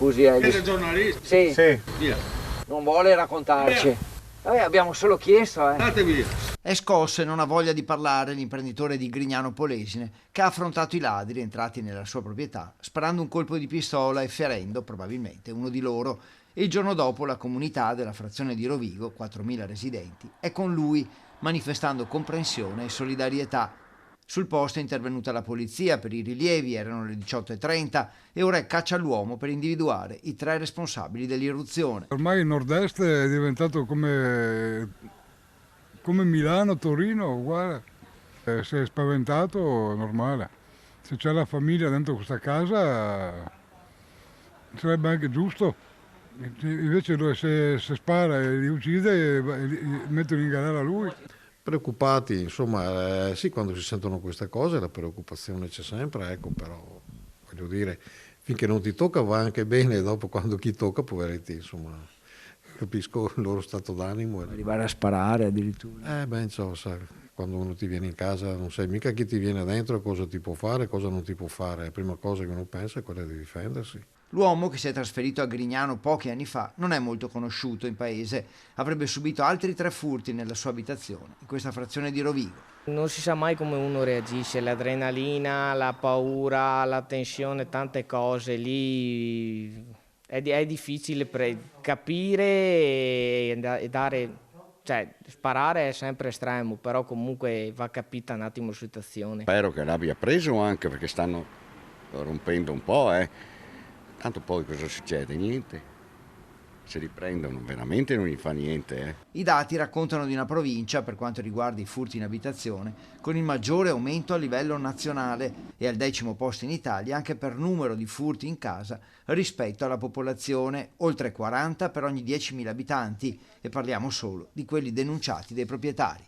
Scusi, Siete giornalisti? Sì, Sì. Via. non vuole raccontarci. Vabbè, abbiamo solo chiesto, Andate via. È scosso e non ha voglia di parlare l'imprenditore di Grignano Polesine, che ha affrontato i ladri entrati nella sua proprietà, sparando un colpo di pistola e ferendo probabilmente uno di loro. E il giorno dopo la comunità della frazione di Rovigo, 4.000 residenti, è con lui, manifestando comprensione e solidarietà. Sul posto è intervenuta la polizia per i rilievi, erano le 18:30 e ora è caccia all'uomo per individuare i 3 responsabili dell'irruzione. Ormai il nord-est è diventato come Milano, Torino, uguale. Se è spaventato, normale. Se c'è la famiglia dentro questa casa, sarebbe anche giusto. Invece se spara e li uccide, mettono in galera lui. Preoccupati, insomma, sì, quando si sentono queste cose la preoccupazione c'è sempre, ecco, però voglio dire, finché non ti tocca va anche bene, dopo quando chi tocca, poveretti, insomma, capisco il loro stato d'animo. arrivare a sparare addirittura. Insomma, sai, quando uno ti viene in casa non sai mica chi ti viene dentro, cosa ti può fare, cosa non ti può fare, la prima cosa che uno pensa è quella di difendersi. L'uomo, che si è trasferito a Grignano pochi anni fa, non è molto conosciuto in paese. Avrebbe subito altri 3 furti nella sua abitazione, in questa frazione di Rovigo. Non si sa mai come uno reagisce, l'adrenalina, la paura, la tensione, tante cose, lì è difficile capire e dare, cioè sparare è sempre estremo, però comunque va capita un attimo la situazione. Spero che l'abbia preso anche perché stanno rompendo un po', Tanto poi cosa succede? Niente. Se li prendono veramente non gli fa niente. I dati raccontano di una provincia, per quanto riguarda i furti in abitazione, con il maggiore aumento a livello nazionale e al 10° posto in Italia anche per numero di furti in casa rispetto alla popolazione, oltre 40 per ogni 10.000 abitanti, e parliamo solo di quelli denunciati dai proprietari.